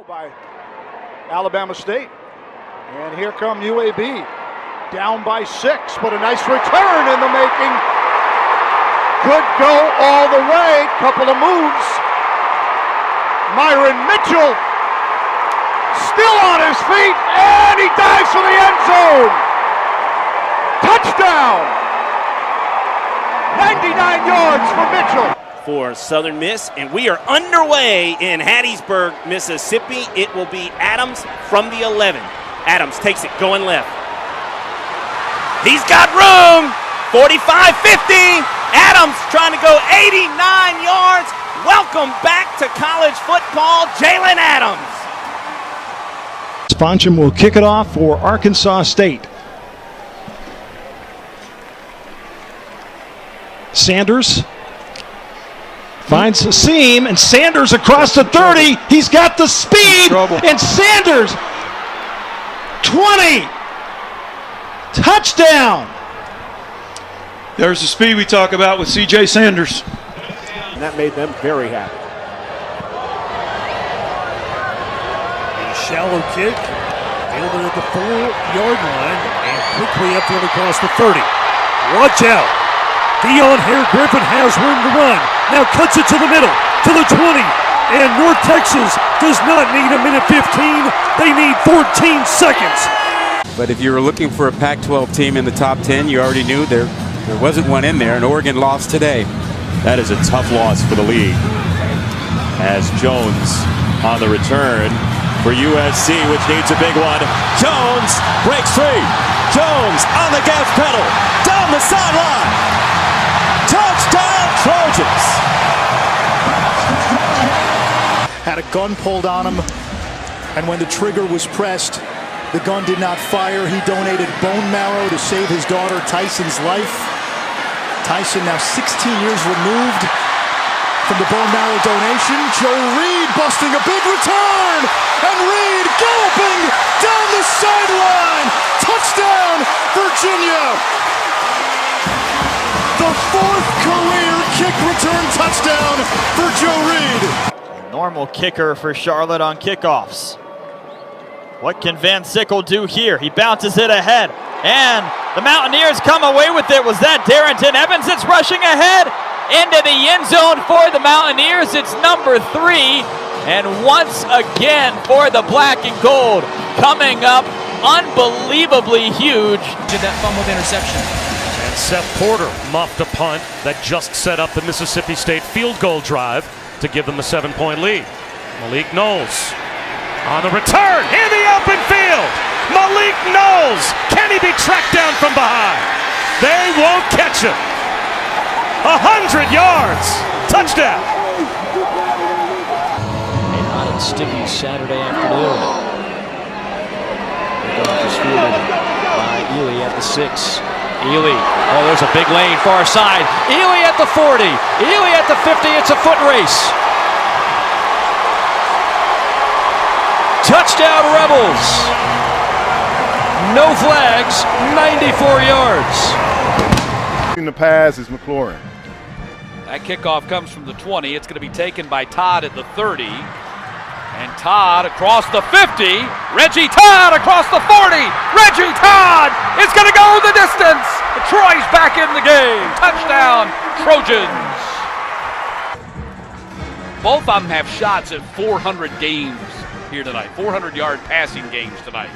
By Alabama State. And here come UAB. Down by 6, but a nice return in the making. Could go all the way. Couple of moves. Myron Mitchell still on his feet, and he dives for the end zone. Touchdown! 99 yards for Mitchell. For Southern Miss, and we are underway in Hattiesburg, Mississippi. It will be Adams from the 11. Adams takes it going left. He's got room. 45-50. Adams trying to go 89 yards. Welcome back to college football, Jalen Adams. Sponcham will kick it off for Arkansas State. Sanders finds a seam, and Sanders across the 30. He's got the speed, and Sanders, 20. Touchdown. There's the speed we talk about with C.J. Sanders. And that made them very happy. A shallow kick, fielded at the 4-yard line, and quickly up to across the 30. Watch out. Dion Hare Griffin has room to run. Now cuts it to the middle, to the 20. And North Texas does not need a minute 15. They need 14 seconds. But if you were looking for a Pac-12 team in the top 10, you already knew there wasn't one in there, and Oregon lost today. That is a tough loss for the league. As Jones on the return for USC, which needs a big one. Jones breaks free. Jones on the gas pedal, down the sideline. Touchdown Trojans! Had a gun pulled on him, and when the trigger was pressed, the gun did not fire. He donated bone marrow to save his daughter Tyson's life. Tyson now 16 years removed from the bone marrow donation. Joe Reed busting a big return, and Reed galloping down the sideline. Touchdown, Virginia! The 4th career kick return touchdown for Joe Reed. Normal kicker for Charlotte on kickoffs. What can Van Sickle do here? He bounces it ahead, and the Mountaineers come away with it. Was that Darrington Evans that's rushing ahead into the end zone for the Mountaineers? It's number 3, and once again for the black and gold, coming up unbelievably huge. That fumbled interception. And Seth Porter muffed a punt that just set up the Mississippi State field goal drive to give them a 7-point lead. Malik Knowles on the return in the open field. Malik Knowles, can he be tracked down from behind? They won't catch him. 100 yards, touchdown. A hot and sticky Saturday afternoon. Kickoff is fielded by Ely at the 6. Ely, oh, there's a big lane far side. Ely at the 40, Ely at the 50, it's a foot race. Touchdown Rebels. No flags, 94 yards. In the pass is McLaurin. That kickoff comes from the 20. It's going to be taken by Todd at the 30. And Todd across the 50. Reggie Todd across the 40. Reggie Todd is going to go the distance. Troy's back in the game. Touchdown, Trojans. Both of them have shots at 400 games here tonight. 400-yard passing games tonight.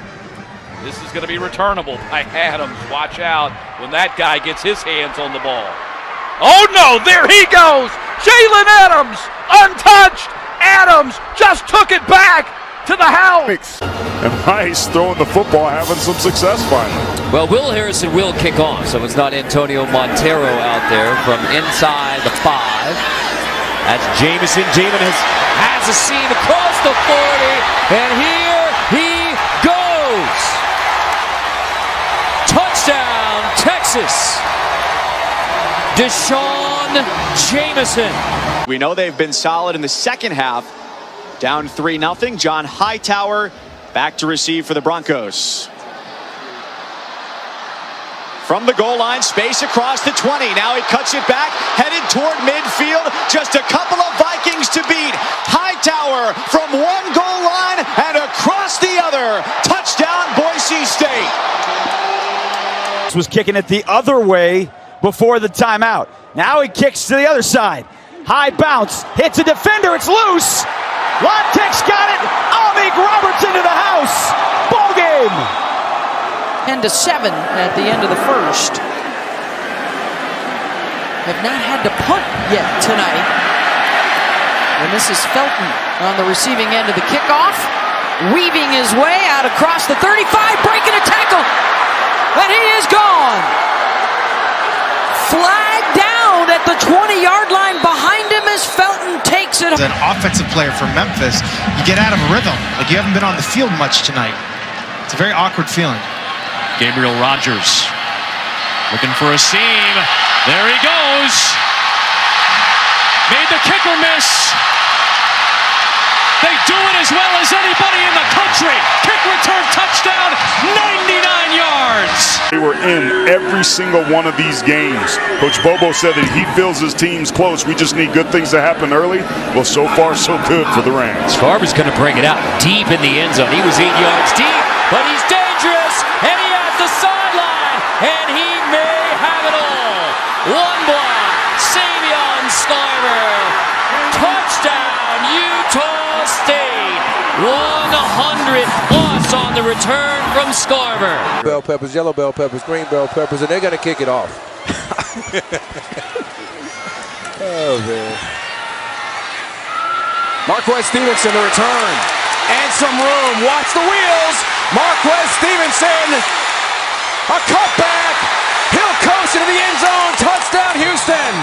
This is going to be returnable by Adams. Watch out when that guy gets his hands on the ball. Oh no, there he goes. Jalen Adams, untouched. Adams just took it back to the house. And Rice throwing the football, having some success finally. Well, Will Harrison will kick off, so it's not Antonio Montero out there from inside the 5. That's Jamison. Jamin has a seam across the 40, and here he goes. Touchdown, Texas. Deshaun Jamison. We know they've been solid in the second half. Down 3-0. John Hightower back to receive for the Broncos. From the goal line, space across the 20. Now he cuts it back, headed toward midfield. Just a couple of Vikings to beat. Hightower from one goal line another. Touchdown, Boise State. Was kicking it the other way before the timeout. Now he kicks to the other side. High bounce, hits a defender, it's loose. Lontek's got it. Amik Roberts into the house. Ball game. 10-7 at the end of the first. Have not had to punt yet tonight. And this is Felton on the receiving end of the kickoff, weaving his way out across the 35, breaking a tackle, and he is gone. Flag down at the 20-yard line behind him as Felton takes it. As an offensive player for Memphis, you get out of a rhythm. Like you haven't been on the field much tonight. It's a very awkward feeling. Gabriel Rogers looking for a seam. There he goes. Made the kicker miss. They do it as well as anybody in the country. Kick return touchdown, 99 yards. We were in every single one of these games. Coach Bobo said that he feels his team's close. We just need good things to happen early. Well, so far, so good for the Rams. Scarber's going to bring it out deep in the end zone. He was 8 yards deep, but he's dangerous, and he has the sideline, and he may have it all. One block, Savion Scarber. Touchdown, Utah State. 100 plus on the return from Scarber. Bell peppers, yellow bell peppers, green bell peppers, and they're going to kick it off. Oh, man. Marquez Stevenson to return. And some room. Watch the wheels. Marquez Stevenson. A cutback. He'll coast into the end zone. Touchdown, Houston.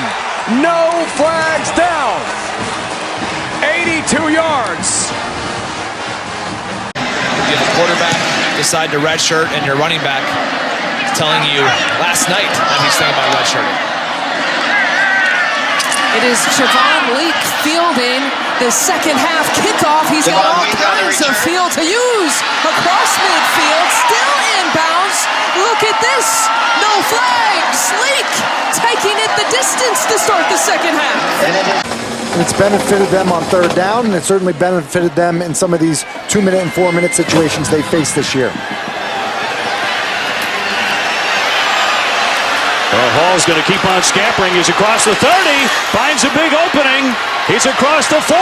No flags down. 82 yards. You have a quarterback decide to redshirt, and your running back is telling you last night that he's thinking about redshirting. It is Trevon Leak fielding the second half kickoff. He's got all kinds of field to use across midfield, still inbounds. Look at this, no flags. Leak taking it the distance to start the second half. It's benefited them on third down, and it certainly benefited them in some of these 2-minute and 4-minute situations they faced this year. Well, Hall's going to keep on scampering. He's across the 30, finds a big opening. He's across the 40,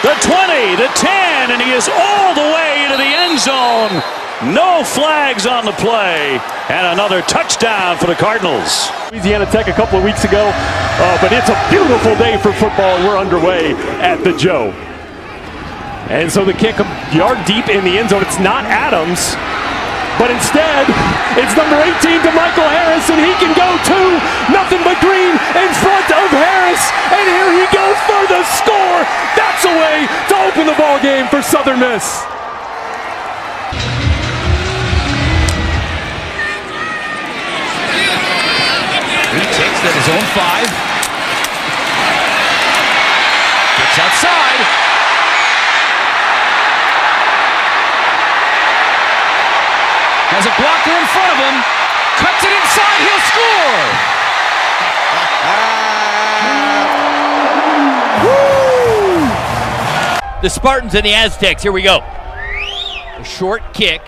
the 20, the 10, and he is all the way into the end zone. No flags on the play, and another touchdown for the Cardinals. Louisiana Tech a couple of weeks ago, but it's a beautiful day for football. We're underway at the Joe. And so the kick a yard deep in the end zone. It's not Adams, but instead it's number 18 to Michael Harris, and he can go too. Nothing but green in front of Harris, and here he goes for the score. That's a way to open the ball game for Southern Miss. He takes it his own 5. Gets outside. Has a blocker in front of him. Cuts it inside. He'll score. The Spartans and the Aztecs, here we go. A short kick.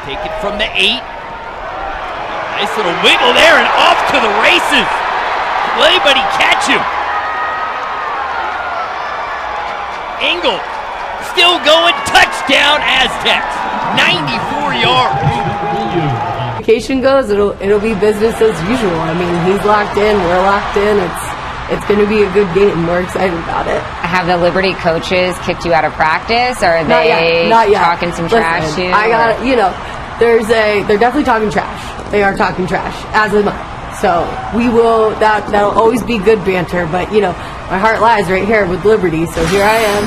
Take it from the 8. Nice little wiggle there and off to the races. Will anybody catch him? Engel still going. Touchdown Aztecs. 94 yards. Vacation goes, it'll be business as usual. I mean, he's locked in, we're locked in. It's going to be a good game. We're excited about it. Have the Liberty coaches kicked you out of practice? Or are they Not yet. talking some trash to you? I got they're definitely talking trash. They are talking trash, as am I. So we will, that'll always be good banter, but my heart lies right here with Liberty, so here I am.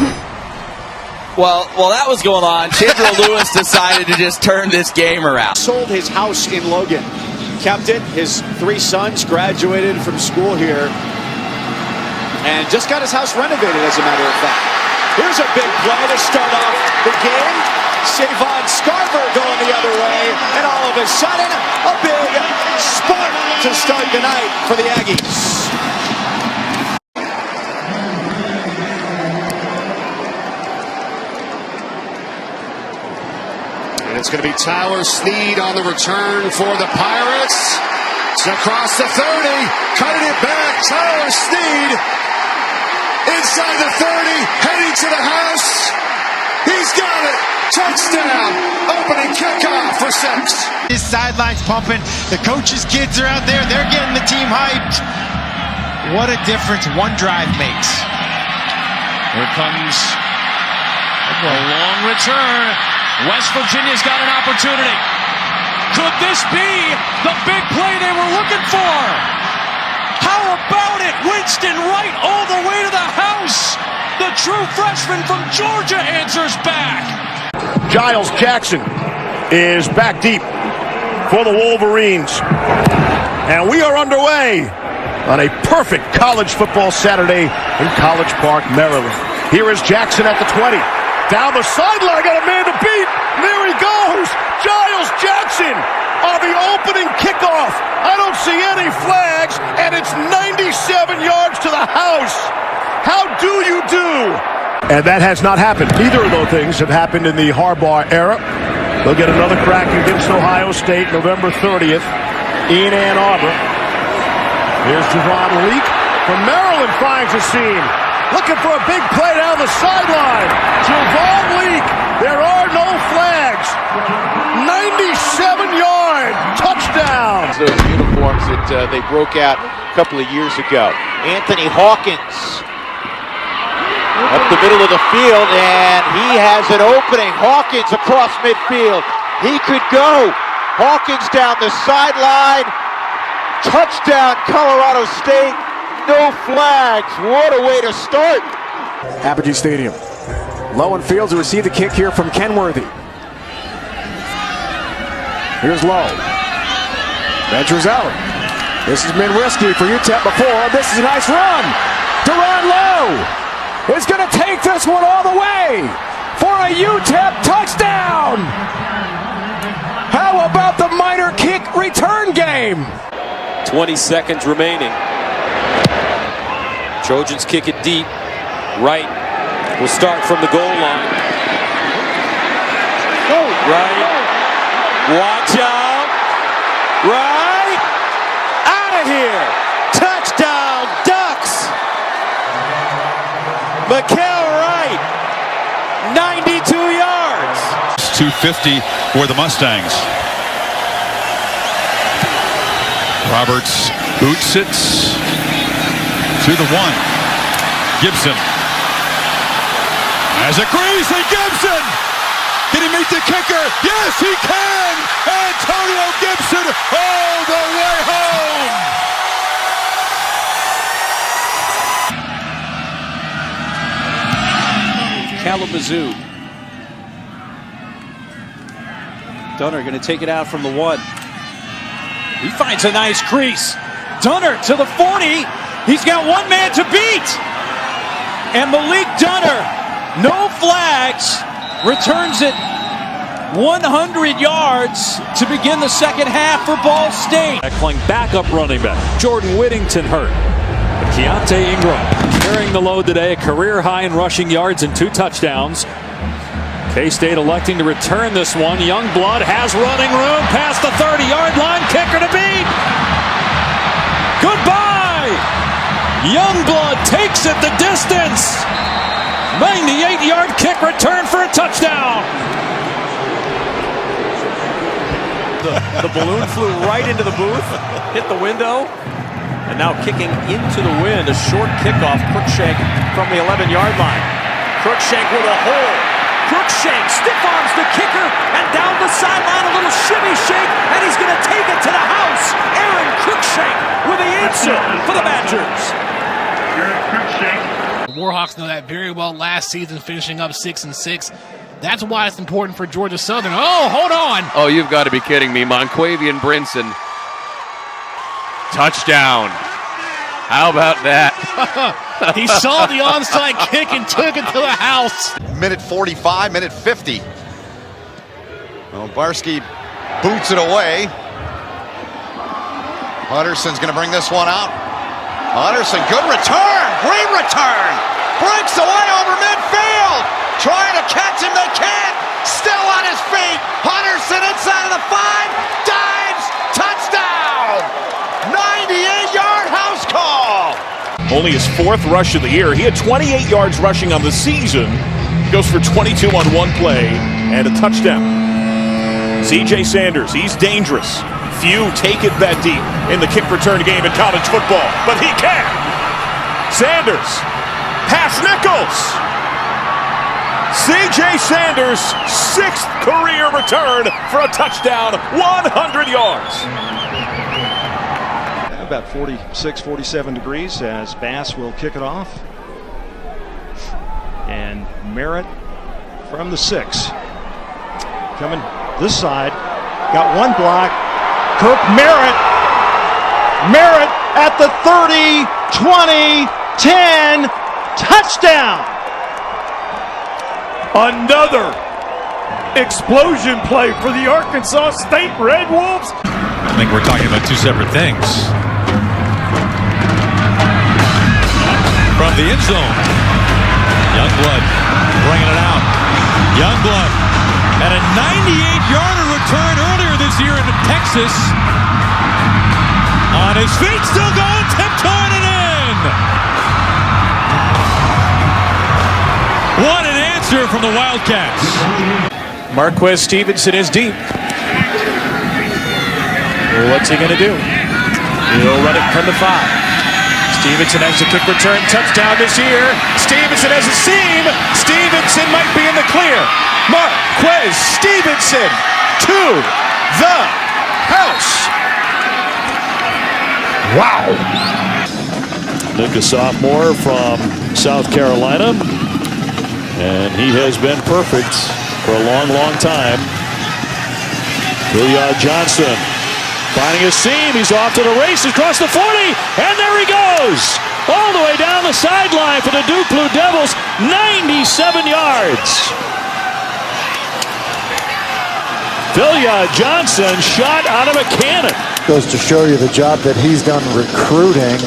Well, while that was going on, Chandler Lewis decided to just turn this game around. Sold his house in Logan. Kept it. His 3 sons graduated from school here. And just got his house renovated, as a matter of fact. Here's a big play to start off the game. Savion Scarber going the other way. And all of a sudden, a big spark to start the night for the Aggies. it's going to be Tyler Snead on the return for the Pirates. It's across the 30, cutting it back. Tyler Snead inside the 30, heading to the house. He's got it. Touchdown. Opening kickoff for 6. His sideline's pumping. The coaches' kids are out there. They're getting the team hyped. What a difference one drive makes. Here comes a long return. West Virginia's got an opportunity. Could this be the big play they were looking for? How about it? Winston Wright all the way to the house. The true freshman from Georgia answers back. Giles Jackson is back deep for the Wolverines. And we are underway on a perfect college football Saturday in College Park, Maryland. Here is Jackson at the 20. Down the sideline, got a man to beat. There he goes. Giles Jackson on the opening kickoff. I don't see any flags, and it's 97 yards to the house. How do you do? And that has not happened. Neither of those things have happened in the Harbaugh era. They'll get another crack against Ohio State November 30th in Ann Arbor. Here's Javon Leak from Maryland, finds a seam. Looking for a big play down the sideline. Javon Leak. There are no flags. 97-yard touchdown. Those uniforms that they broke out a couple of years ago. Anthony Hawkins up the middle of the field, and he has an opening. Hawkins across midfield. He could go. Hawkins down the sideline. Touchdown, Colorado State. No flags. What a way to start. Apogee Stadium. Lowe and Fields will receive the kick here from Kenworthy. Here's Lowe. Ventures out. This has been risky for UTEP before. This is a nice run. Deron Lowe is going to take this one all the way for a UTEP touchdown. How about the minor kick return game? 20 seconds remaining. Trojans kick it deep. Wright will start from the goal line. Wright. Watch out. Wright. Out of here. Touchdown, Ducks. Mikael Wright. 92 yards. 250 for the Mustangs. Roberts boots it to the 1. Gibson has a Greasy Gibson. Can he meet the kicker? Yes, he can. Antonio Gibson all the way home. Kalamazoo. Dunner going to take it out from the 1. He finds a nice crease. Dunner to the 40. He's got one man to beat. And Malik Dunner, no flags, returns it 100 yards to begin the second half for Ball State. Playing backup running back. Jordan Whittington hurt. But Keontae Ingram carrying the load today, a career high in rushing yards and 2 touchdowns. K-State electing to return this one. Youngblood has running room past the 30-yard line. Kicker to beat. Goodbye. Youngblood takes it the distance. 98-yard kick return for a touchdown. The balloon flew right into the booth, hit the window, and now kicking into the wind. A short kickoff. Cruikshank from the 11-yard line. Cruikshank with a hole. Cruikshank stiff arms the kicker, and down the sideline a little shimmy shake, and he's going to take it to the house. Aaron Cruikshank with the answer for the Badgers. The Warhawks know that very well last season, finishing up 6-6. That's why it's important for Georgia Southern. Oh, hold on. Oh, you've got to be kidding me. Monquavian Brinson. Touchdown. How about that? He saw the onside kick and took it to the house. Minute 45, minute 50. Well, Barsky boots it away. Hutterson's going to bring this one out. Hutterson, good return. Great return. Breaks away over midfield. Trying to catch him, they can't. Still on his feet. Hutterson only his 4th rush of the year. He had 28 yards rushing on the season. Goes for 22 on one play and a touchdown. C.J. Sanders, he's dangerous. Few take it that deep in the kick return game in college football, but he can. Sanders, pass Nichols. C.J. Sanders, 6th career return for a touchdown, 100 yards. About 46, 47 degrees as Bass will kick it off. And Merritt from the 6. Coming this side. Got one block. Kirk Merritt. Merritt at the 30, 20, 10. Touchdown! Another explosion play for the Arkansas State Red Wolves. I think we're talking about two separate things. From the end zone, Youngblood bringing it out. Youngblood had a 98-yarder return earlier this year in Texas. On his feet, still going, tiptoeing it in. What an answer from the Wildcats. Marquez Stevenson is deep. What's he going to do? He'll run it from the 5. Stevenson has a kick return touchdown this year. Stevenson has a seam. Stevenson might be in the clear. Marquez Stevenson to the house. Wow. Nick, a sophomore from South Carolina, and he has been perfect for a long, long time. Billiard Johnson finding a seam. He's off to the races across the 40, and there he goes. All the way down the sideline for the Duke Blue Devils, 97 yards. Billiard Johnson shot out of a cannon. Goes to show you the job that he's done recruiting,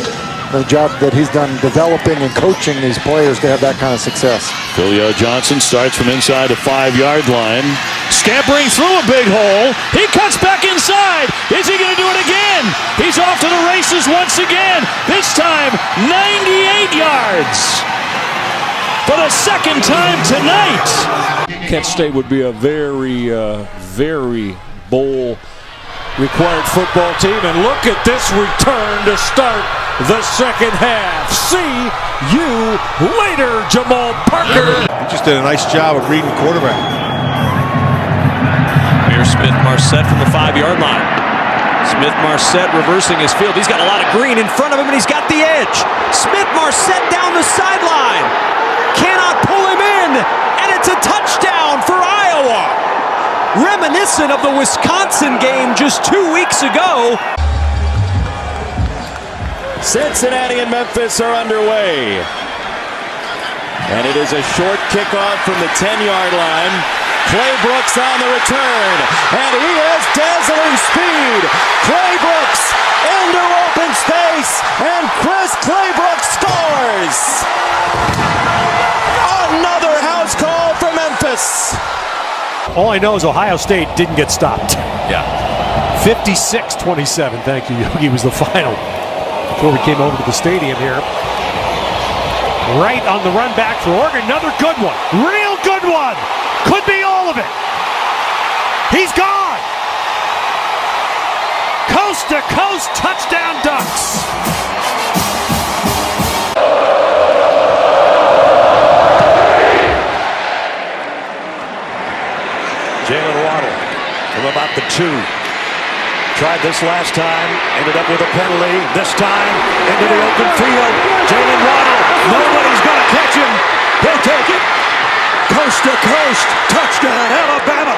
the job that he's done developing and coaching these players to have that kind of success. Billiard Johnson starts from inside the 5-yard line. Scampering through a big hole. He cuts back inside. Is he going to do it again? He's off to the races once again. This time, 98 yards. For the second time tonight. Kent State would be a very, very bowl required football team. And look at this return to start the second half. See you later, Jamal Parker. He just did a nice job of reading the quarterback. Here's Smith-Marset from the 5-yard line. Smith-Marset reversing his field. He's got a lot of green in front of him, and he's got the edge. Smith-Marset down the sideline. Cannot pull him in, and it's a touchdown for Iowa. Reminiscent of the Wisconsin game just 2 weeks ago. Cincinnati and Memphis are underway. And it is a short kickoff from the 10-yard line. Claybrooks on the return, and he has dazzling speed. Claybrooks into open space, and Chris Claybrooks scores. Another house call for Memphis. All I know is Ohio State didn't get stopped. Yeah. 56-27. Thank you, Yogi, was the final before we came over to the stadium here. Right on the run back for Oregon. Another good one. Real good one. Could be all of it. He's gone. Coast to coast touchdown Ducks. Jalen Waddle from about the 2. Tried this last time, ended up with a penalty. This time, into the open field. Jalen Waddle, nobody's going to catch him. He'll take it. Coast to coast, touchdown, Alabama.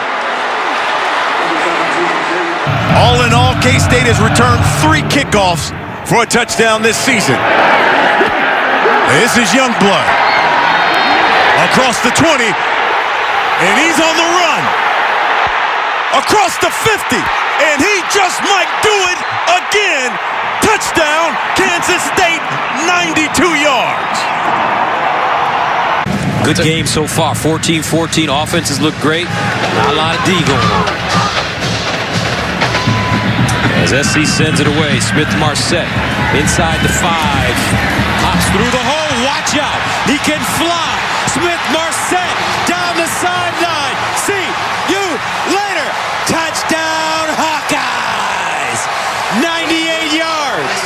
All in all, K-State has returned 3 kickoffs for a touchdown this season. This is Youngblood. Across the 20, and he's on the run. Across the 50, and he just might do it again. Touchdown, Kansas State, 92 yards. Good game so far, 14-14. Offenses look great. Not a lot of D going on. As SC sends it away, Smith-Marset inside the 5. drops through the hole. Watch out. He can fly. Smith-Marset down the sideline. See you later. Touchdown, Hawkeyes. 98 yards.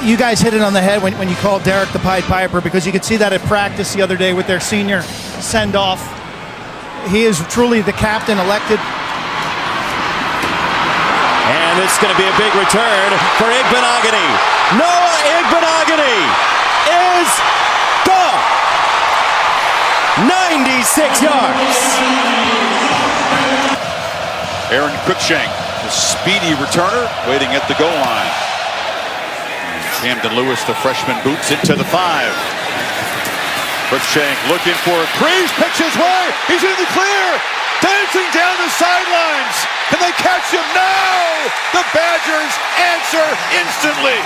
You guys hit it on the head when you called Derek the Pied Piper, because you could see that at practice the other day with their senior send-off. He is truly the captain elected. And it's going to be a big return for Igbenogany. Noah Igbenogany is gone. 96 yards. Aaron Cruikshank, the speedy returner, waiting at the goal line. Camden Lewis, the freshman, boots into the 5. Cruikshank looking for a crease, picks his way. He's in the clear, dancing down the sidelines. Can they catch him? No! The Badgers answer instantly.